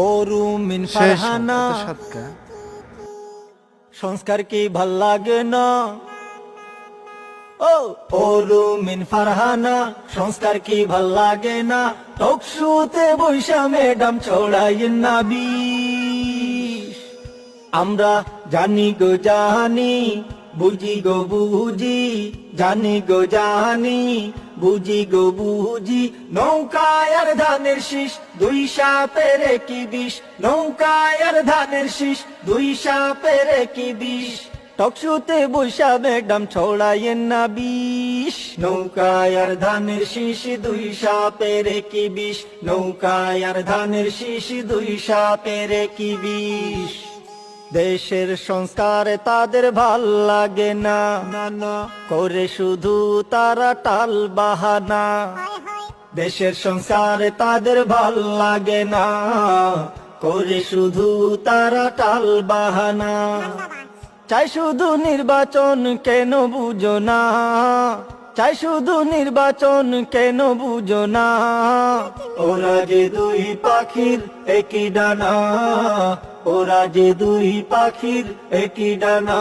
ও রুমিন ফারহানা সংস্কার কি ভাল লাগে না? ও রুমিন ফারহানা সংস্কার কি ভাল লাগে না? টকশুতে বৈশা ম্যাডাম ছড়াইয়েন না বিষ। আমরা জানি গো জানি, বুঝি গো বুঝি, জানি গো জানি, বুঝি গো বুঝি। নৌকায় আর ধানের শীষ, দুই সাপের কি বিষ। নৌকায় আর ধানের শীষ, দুই সাপের কি বিষ। টকশুতে বৈশা ম্যাডাম ছড়াইয়েন না বিষ। নৌকায় আর ধানের শীষ, দুই সাপের কি বিষ। নৌকায় আর ধানের শীষ, দুই সাপের কি বিষ। দেশের সংস্কার তাদের ভাল লাগে না, করে শুধু তারা টাল বাহানা। দেশের সংস্কার তাদের ভাল লাগে না, করে শুধু তারা টাল বাহানা। চাই শুধু নির্বাচন, কেন বুঝো না? চাই শুধু নির্বাচন, কেন বুঝো না? ওরা যে দুই পাখির একই ডানা, ওরা যে দুই পাখির একই ডানা।